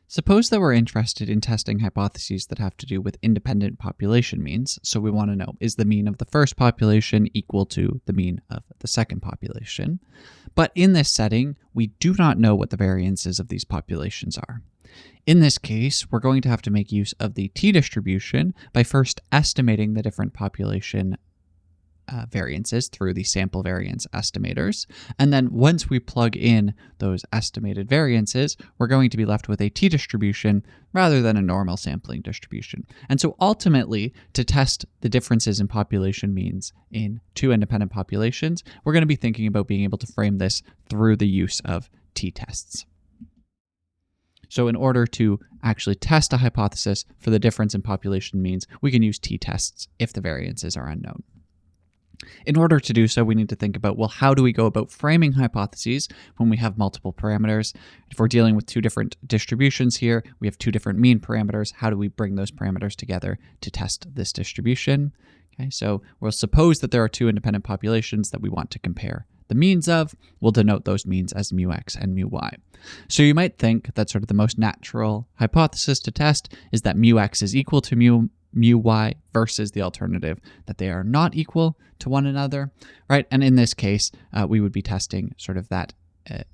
Suppose that we're interested in testing hypotheses that have to do with independent population means. So we want to know, is the mean of the first population equal to the mean of the second population? But in this setting, we do not know what the variances of these populations are. In this case, we're going to have to make use of the t-distribution by first estimating the different population variances through the sample variance estimators. And then once we plug in those estimated variances, we're going to be left with a t-distribution rather than a normal sampling distribution. And so ultimately, to test the differences in population means in two independent populations, we're going to be thinking about being able to frame this through the use of t-tests. So in order to actually test a hypothesis for the difference in population means, we can use t-tests if the variances are unknown. In order to do so, we need to think about, well, how do we go about framing hypotheses when we have multiple parameters? If we're dealing with two different distributions here, we have two different mean parameters. How do we bring those parameters together to test this distribution? Okay, so we'll suppose that there are two independent populations that we want to compare the means of. We'll denote those means as mu x and mu y. So you might think that sort of the most natural hypothesis to test is that mu x is equal to mu y versus the alternative that they are not equal to one another, right? And in this case, we would be testing sort of that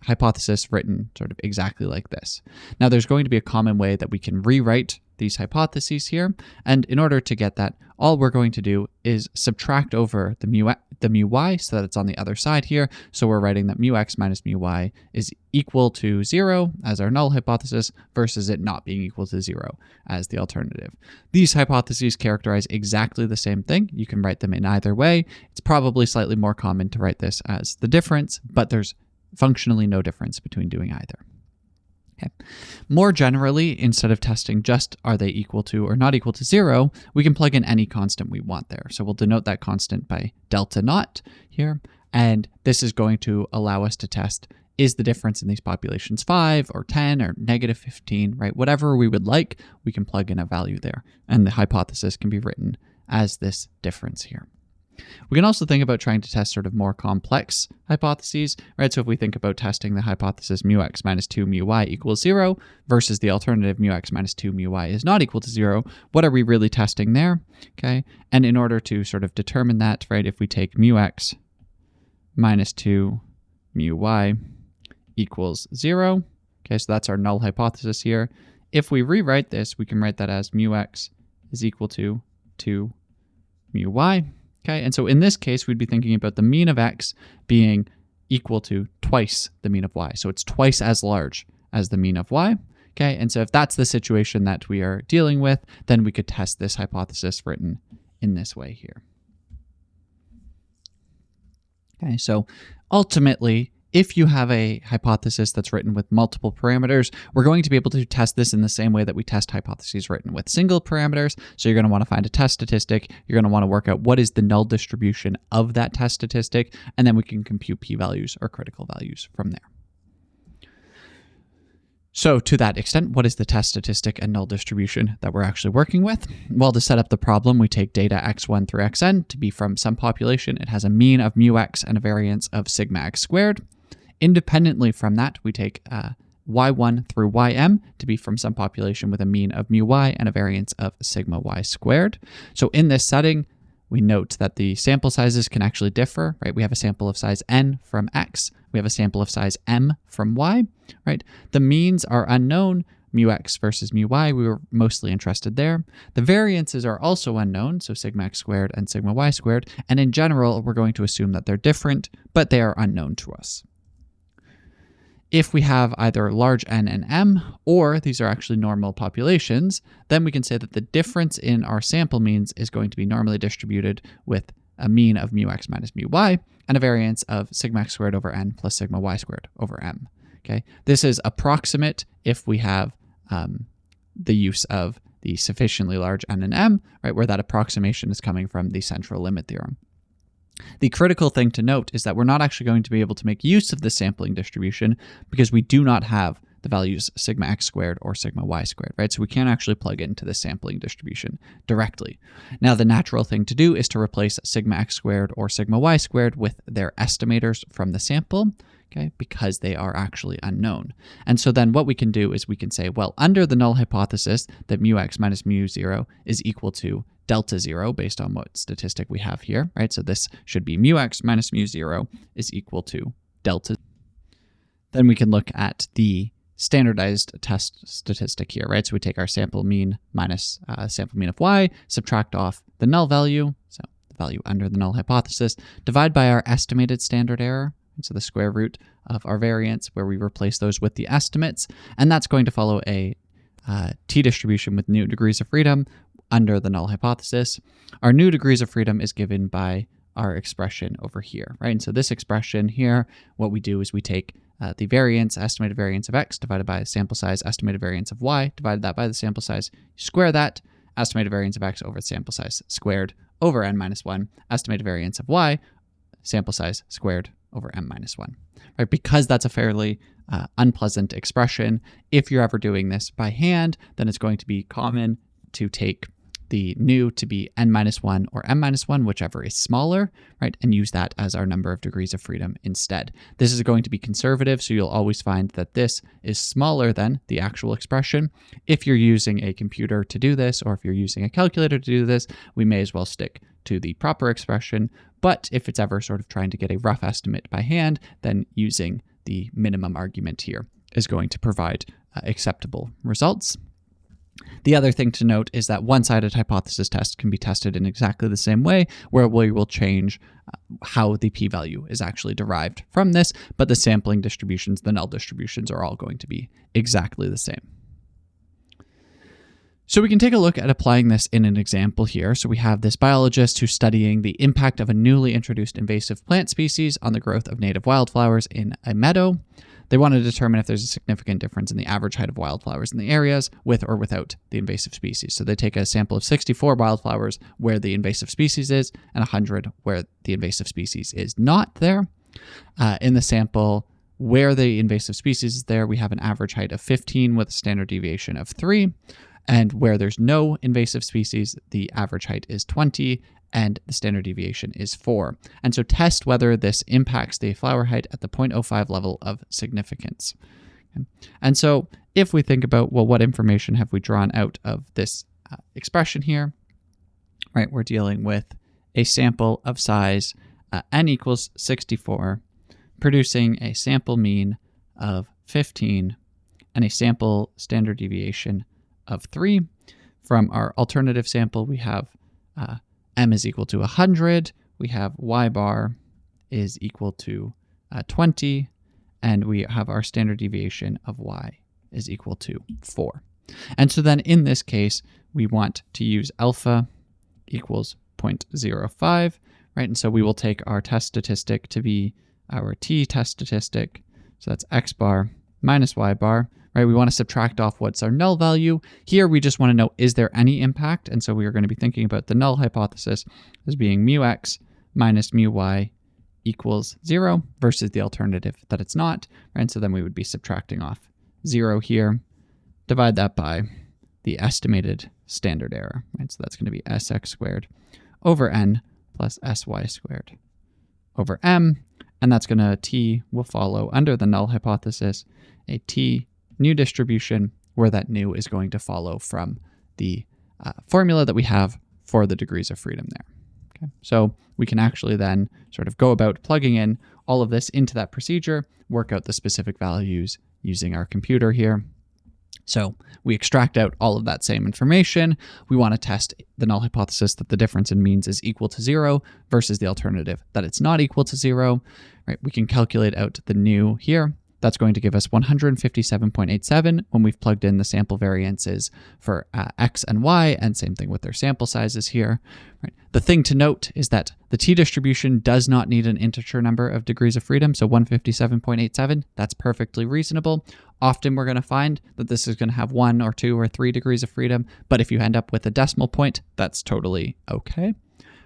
hypothesis written sort of exactly like this. Now, there's going to be a common way that we can rewrite these hypotheses here. And in order to get that, all we're going to do is subtract over the mu y so that it's on the other side here. So we're writing that mu x minus mu y is equal to 0 as our null hypothesis versus it not being equal to 0 as the alternative. These hypotheses characterize exactly the same thing. You can write them in either way. It's probably slightly more common to write this as the difference, but there's functionally no difference between doing either. Okay. More generally, instead of testing just are they equal to or not equal to 0, we can plug in any constant we want there. So we'll denote that constant by delta naught here, and this is going to allow us to test, is the difference in these populations 5 or 10 or negative 15, right? Whatever we would like, we can plug in a value there, and the hypothesis can be written as this difference here. We can also think about trying to test sort of more complex hypotheses, right? So if we think about testing the hypothesis mu x minus 2 mu y equals 0 versus the alternative mu x minus 2 mu y is not equal to 0, what are we really testing there? Okay, and in order to sort of determine that, right, if we take mu x minus 2 mu y equals 0, okay, so that's our null hypothesis here. If we rewrite this, we can write that as mu x is equal to 2 mu y. Okay, and so in this case, we'd be thinking about the mean of x being equal to twice the mean of y. So it's twice as large as the mean of y. Okay, and so if that's the situation that we are dealing with, then we could test this hypothesis written in this way here. Okay, so ultimately, if you have a hypothesis that's written with multiple parameters, we're going to be able to test this in the same way that we test hypotheses written with single parameters. So you're going to want to find a test statistic. You're going to want to work out what is the null distribution of that test statistic, and then we can compute p-values or critical values from there. So to that extent, what is the test statistic and null distribution that we're actually working with? Well, to set up the problem, we take data x1 through xn to be from some population. It has a mean of mu x and a variance of sigma x squared. Independently from that, we take y1 through ym to be from some population with a mean of mu y and a variance of sigma y squared. So in this setting, we note that the sample sizes can actually differ, right? We have a sample of size n from x. We have a sample of size m from y, right? The means are unknown, mu x versus mu y. We were mostly interested there. The variances are also unknown, so sigma x squared and sigma y squared. And in general, we're going to assume that they're different, but they are unknown to us. If we have either large n and m, or these are actually normal populations, then we can say that the difference in our sample means is going to be normally distributed with a mean of mu x minus mu y and a variance of sigma x squared over n plus sigma y squared over m. Okay, this is approximate if we have the use of the sufficiently large n and m, right, where that approximation is coming from the central limit theorem. The critical thing to note is that we're not actually going to be able to make use of the sampling distribution because we do not have the values sigma x squared or sigma y squared, right? So we can't actually plug into the sampling distribution directly. Now, the natural thing to do is to replace sigma x squared or sigma y squared with their estimators from the sample. okay, because they are actually unknown. And so then what we can do is we can say, well, under the null hypothesis that mu x minus mu 0 is equal to delta 0 based on what statistic we have here, right? So this should be mu x minus mu 0 is equal to delta. Then we can look at the standardized test statistic here, right? So we take our sample mean minus sample mean of y, subtract off the null value, so the value under the null hypothesis, divide by our estimated standard error, so the square root of our variance, where we replace those with the estimates, and that's going to follow a t distribution with new degrees of freedom under the null hypothesis. Our new degrees of freedom is given by our expression over here, right? And so this expression here, what we do is we take the variance, estimated variance of x divided by sample size, estimated variance of y, divided that by the sample size, square that, estimated variance of x over the sample size squared over n minus 1, estimated variance of y, sample size squared over m minus 1, right? Because that's a fairly unpleasant expression, if you're ever doing this by hand, then it's going to be common to take the new to be n minus 1 or m minus 1, whichever is smaller, right? And use that as our number of degrees of freedom instead. This is going to be conservative, so you'll always find that this is smaller than the actual expression. If you're using a computer to do this, or if you're using a calculator to do this, we may as well stick to the proper expression. But if it's ever sort of trying to get a rough estimate by hand, then using the minimum argument here is going to provide acceptable results. The other thing to note is that one-sided hypothesis test can be tested in exactly the same way, where we will change how the p-value is actually derived from this, but the sampling distributions, the null distributions, are all going to be exactly the same. So we can take a look at applying this in an example here. So we have this biologist who's studying the impact of a newly introduced invasive plant species on the growth of native wildflowers in a meadow. They want to determine if there's a significant difference in the average height of wildflowers in the areas with or without the invasive species. So they take a sample of 64 wildflowers where the invasive species is and 100 where the invasive species is not there. In the sample where the invasive species is there, we have an average height of 15 with a standard deviation of 3. And where there's no invasive species, the average height is 20 and the standard deviation is 4. And so test whether this impacts the flower height at the 0.05 level of significance. Okay. And so if we think about, well, what information have we drawn out of this expression here, right? We're dealing with a sample of size n equals 64, producing a sample mean of 15 and a sample standard deviation of 3. From our alternative sample, we have m is equal to 100, we have y bar is equal to 20, and we have our standard deviation of y is equal to 4. And so then in this case, we want to use alpha equals 0.05, right? And so we will take our test statistic to be our t test statistic, so that's x bar minus y bar, right? We want to subtract off what's our null value. Here, we just want to know, is there any impact? And so we are going to be thinking about the null hypothesis as being mu x minus mu y equals 0 versus the alternative that it's not, right? And so then we would be subtracting off 0 here, divide that by the estimated standard error, right? So that's going to be sx squared over n plus sy squared over m, and that's going to, t will follow under the null hypothesis, a t new distribution where that new is going to follow from the formula that we have for the degrees of freedom there. Okay. So we can actually then sort of go about plugging in all of this into that procedure, work out the specific values using our computer here. So we extract out all of that same information. We want to test the null hypothesis that the difference in means is equal to 0 versus the alternative that it's not equal to 0. Right? We can calculate out the new here. That's going to give us 157.87 when we've plugged in the sample variances for x and y, and same thing with their sample sizes here. Right. The thing to note is that the t-distribution does not need an integer number of degrees of freedom, so 157.87, that's perfectly reasonable. Often we're going to find that this is going to have 1 or 2 or 3 degrees of freedom, but if you end up with a decimal point, that's totally okay.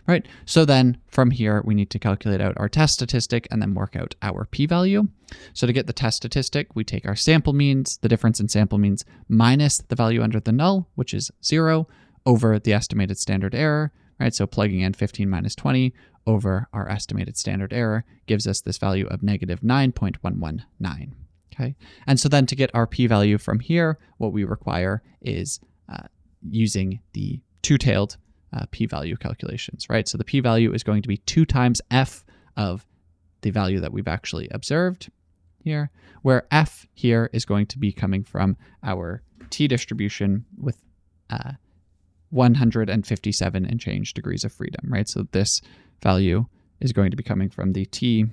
Right, so then from here, we need to calculate out our test statistic and then work out our p-value. So to get the test statistic, we take our sample means, the difference in sample means, minus the value under the null, which is 0, over the estimated standard error, right? So plugging in 15 minus 20 over our estimated standard error gives us this value of negative 9.119. Okay, and so then to get our p-value from here, what we require is using the two-tailed p-value calculations, right? So the p-value is going to be 2 times f of the value that we've actually observed here, where f here is going to be coming from our t distribution with 157 and change degrees of freedom, right? So this value is going to be coming from the t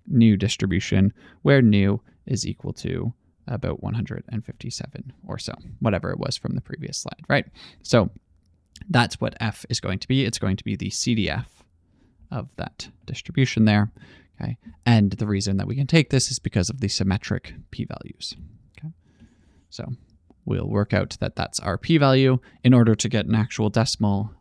nu distribution, where nu is equal to about 157 or so, whatever it was from the previous slide, right? So that's what f is going to be. It's going to be the CDF of that distribution there, okay? And the reason that we can take this is because of the symmetric p-values, okay? So we'll work out that that's our p-value. In order to get an actual decimal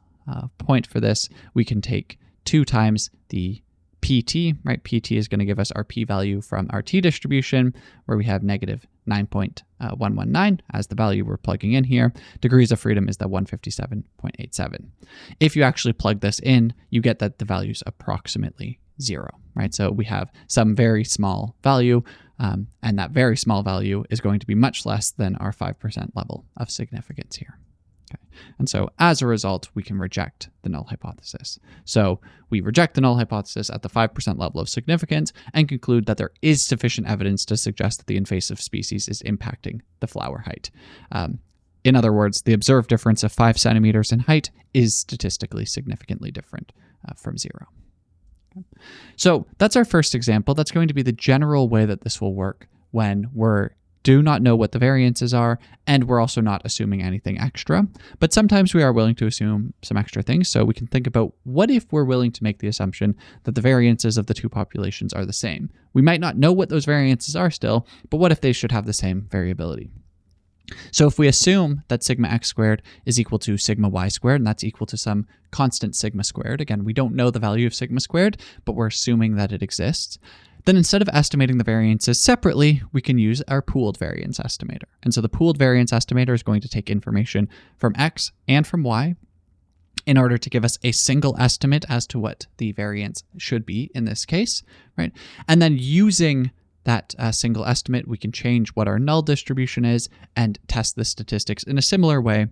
point for this, we can take 2 times the PT, right? PT is going to give us our p-value from our t distribution, where we have negative 9.119 as the value we're plugging in here. Degrees of freedom is the 157.87. If you actually plug this in, you get that the value is approximately 0, right? So we have some very small value, and that very small value is going to be much less than our 5% level of significance here. Okay. And so as a result, we can reject the null hypothesis. So we reject the null hypothesis at the 5% level of significance and conclude that there is sufficient evidence to suggest that the invasive species is impacting the flower height. In other words, the observed difference of 5 centimeters in height is statistically significantly different from 0. Okay. So that's our first example. That's going to be the general way that this will work when we're do not know what the variances are, and we're also not assuming anything extra. But sometimes we are willing to assume some extra things, so we can think about what if we're willing to make the assumption that the variances of the two populations are the same. We might not know what those variances are still, but what if they should have the same variability? So if we assume that sigma x squared is equal to sigma y squared, and that's equal to some constant sigma squared, again, we don't know the value of sigma squared, but we're assuming that it exists, then instead of estimating the variances separately, we can use our pooled variance estimator. And so the pooled variance estimator is going to take information from x and from y in order to give us a single estimate as to what the variance should be in this case, right? And then using that single estimate, we can change what our null distribution is and test the statistics in a similar way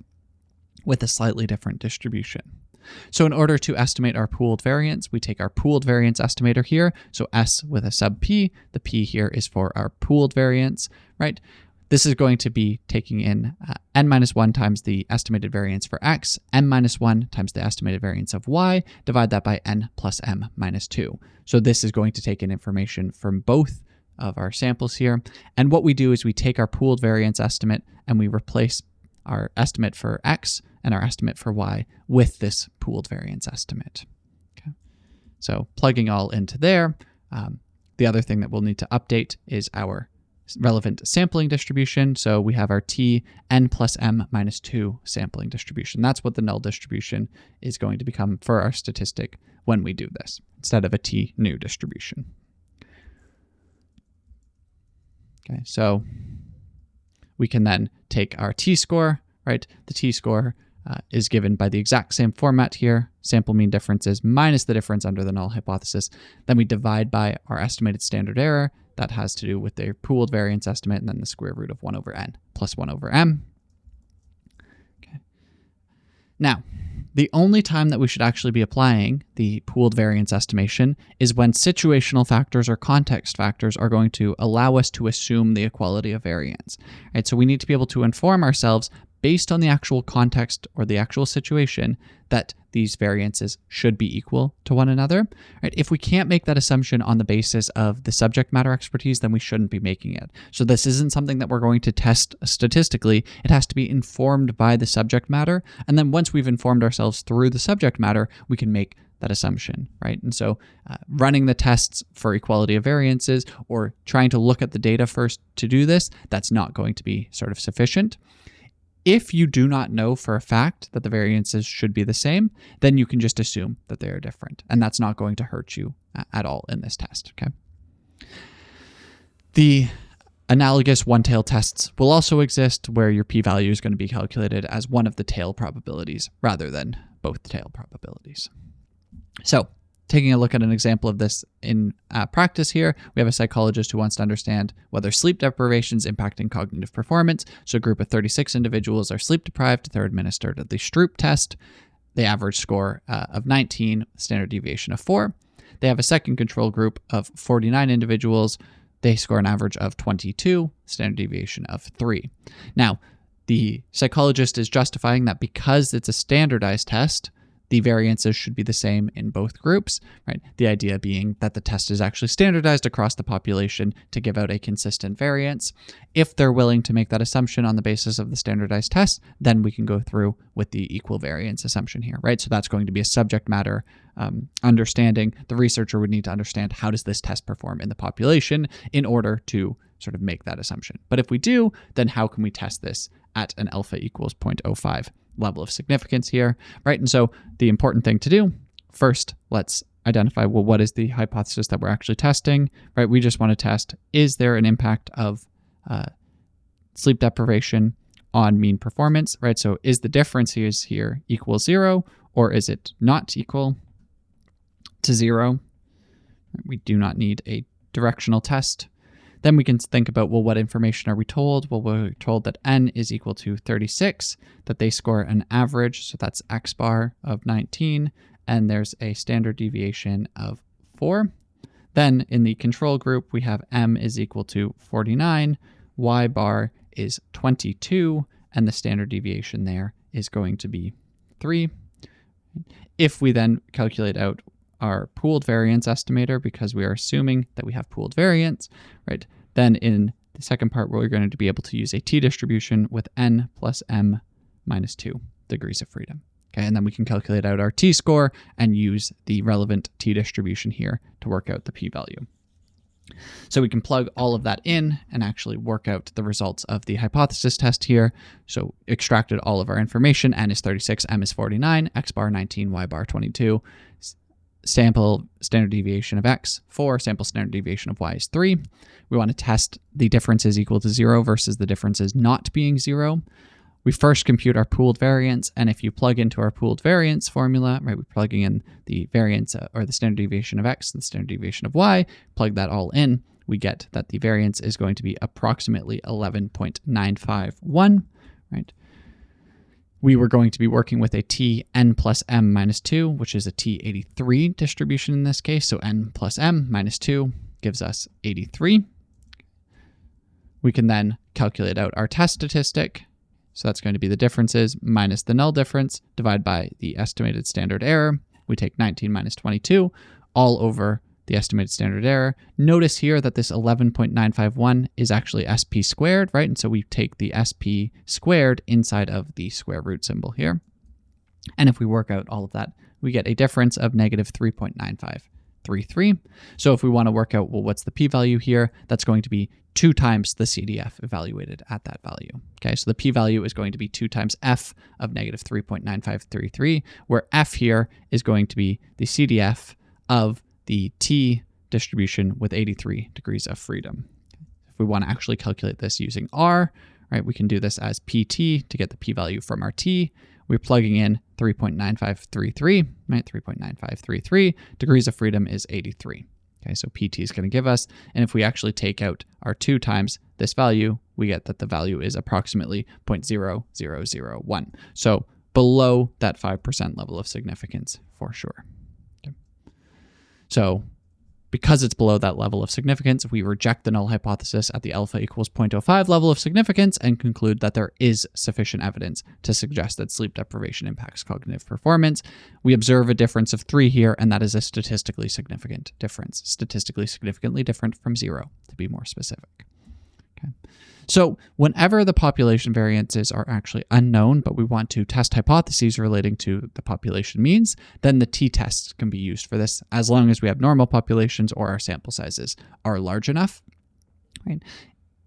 with a slightly different distribution. So in order to estimate our pooled variance, we take our pooled variance estimator here, so S with a sub p. The p here is for our pooled variance, right? This is going to be taking in n minus 1 times the estimated variance for x, m minus 1 times the estimated variance of y, divide that by n plus m minus 2. So this is going to take in information from both of our samples here. And what we do is we take our pooled variance estimate and we replace our estimate for x and our estimate for y with this pooled variance estimate. Okay. So plugging all into there, the other thing that we'll need to update is our relevant sampling distribution. So we have our t n plus m minus 2 sampling distribution. That's what the null distribution is going to become for our statistic when we do this, instead of a t nu distribution. Okay, so we can then take our t-score, right? The t-score is given by the exact same format here. Sample mean differences minus the difference under the null hypothesis. Then we divide by our estimated standard error. That has to do with their pooled variance estimate, and then the square root of 1 over n plus 1 over m. Okay. Now, the only time that we should actually be applying the pooled variance estimation is when situational factors or context factors are going to allow us to assume the equality of variance. Right? So we need to be able to inform ourselves based on the actual context or the actual situation that these variances should be equal to one another. Right? If we can't make that assumption on the basis of the subject matter expertise, then we shouldn't be making it. So this isn't something that we're going to test statistically. It has to be informed by the subject matter. And then once we've informed ourselves through the subject matter, we can make that assumption, right? And so running the tests for equality of variances or trying to look at the data first to do this, that's not going to be sort of sufficient. If you do not know for a fact that the variances should be the same, then you can just assume that they are different. And that's not going to hurt you at all in this test, okay? The analogous one-tail tests will also exist where your p-value is going to be calculated as one of the tail probabilities rather than both tail probabilities. So taking a look at an example of this in practice here, we have a psychologist who wants to understand whether sleep deprivation is impacting cognitive performance. So a group of 36 individuals are sleep deprived. They're administered the Stroop test. The average score of 19, standard deviation of 4. They have a second control group of 49 individuals. They score an average of 22, standard deviation of 3. Now, the psychologist is justifying that because it's a standardized test, the variances should be the same in both groups, right? The idea being that the test is actually standardized across the population to give out a consistent variance. If they're willing to make that assumption on the basis of the standardized test, then we can go through with the equal variance assumption here, right? So that's going to be a subject matter understanding. The researcher would need to understand how does this test perform in the population in order to sort of make that assumption. But if we do, then how can we test this at an alpha equals 0.05 level of significance here, right? And so the important thing to do, first, let's identify, well, what is the hypothesis that we're actually testing, right? We just want to test, is there an impact of sleep deprivation on mean performance, right? So is the difference here equal 0, or is it not equal to 0? We do not need a directional test. Then we can think about, well, what information are we told? Well, we're told that n is equal to 36, that they score an average, so that's x bar of 19, and there's a standard deviation of 4. Then in the control group, we have m is equal to 49, y bar is 22, and the standard deviation there is going to be 3. If we then calculate out our pooled variance estimator, because we are assuming that we have pooled variance, right? Then in the second part, we're going to be able to use a t-distribution with n plus m minus 2 degrees of freedom. Okay, and then we can calculate out our t-score and use the relevant t-distribution here to work out the p-value. So we can plug all of that in and actually work out the results of the hypothesis test here. So extracted all of our information. N is 36, M is 49, X bar 19, Y bar 22. Sample standard deviation of X 4, sample standard deviation of Y is 3. We want to test the differences equal to 0 versus the differences not being 0. We first compute our pooled variance, and if you plug into our pooled variance formula, right, we're plugging in the variance or the standard deviation of X and the standard deviation of Y, plug that all in, we get that the variance is going to be approximately 11.951, right? We were going to be working with a t n plus m minus 2, which is a t83 distribution in this case, so n plus m minus 2 gives us 83. We can then calculate out our test statistic. So that's going to be the differences minus the null difference divided by the estimated standard error. We take 19 minus 22 all over the estimated standard error. Notice here that this 11.951 is actually SP squared, right? And so we take the SP squared inside of the square root symbol here. And if we work out all of that, we get a difference of negative 3.9533. So if we want to work out, well, what's the p-value here? That's going to be 2 times the CDF evaluated at that value. Okay, so the p-value is going to be 2 times f of negative 3.9533, where f here is going to be the CDF of the t distribution with 83 degrees of freedom. If we want to actually calculate this using R, right, we can do this as pt to get the p-value from our t. We're plugging in 3.9533, right? 3.9533 degrees of freedom is 83. Okay, so pt is going to give us, and if we actually take out our 2 times this value, we get that the value is approximately 0.0001. So below that 5% level of significance for sure. Okay. So because it's below that level of significance, we reject the null hypothesis at the alpha equals 0.05 level of significance and conclude that there is sufficient evidence to suggest that sleep deprivation impacts cognitive performance. We observe a difference of 3 here, and that is a statistically significant difference. Statistically significantly different from 0, to be more specific. Okay. So whenever the population variances are actually unknown, but we want to test hypotheses relating to the population means, then the t-test can be used for this as long as we have normal populations or our sample sizes are large enough. Right?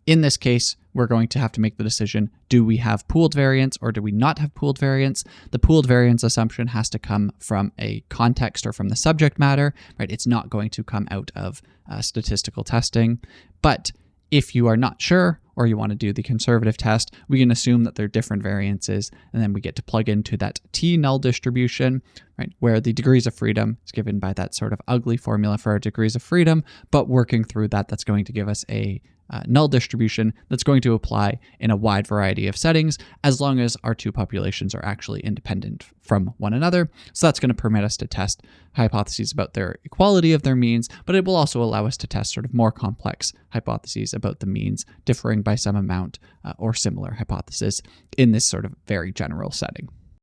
In this case, we're going to have to make the decision, do we have pooled variance or do we not have pooled variance? The pooled variance assumption has to come from a context or from the subject matter, right? It's not going to come out of statistical testing. But if you are not sure, or you want to do the conservative test, we can assume that they're different variances, and then we get to plug into that t-null distribution, right, where the degrees of freedom is given by that sort of ugly formula for our degrees of freedom, but working through that, that's going to give us a null distribution that's going to apply in a wide variety of settings as long as our two populations are actually independent from one another. So that's going to permit us to test hypotheses about their equality of their means, but it will also allow us to test sort of more complex hypotheses about the means differing by some amount or similar hypotheses in this sort of very general setting.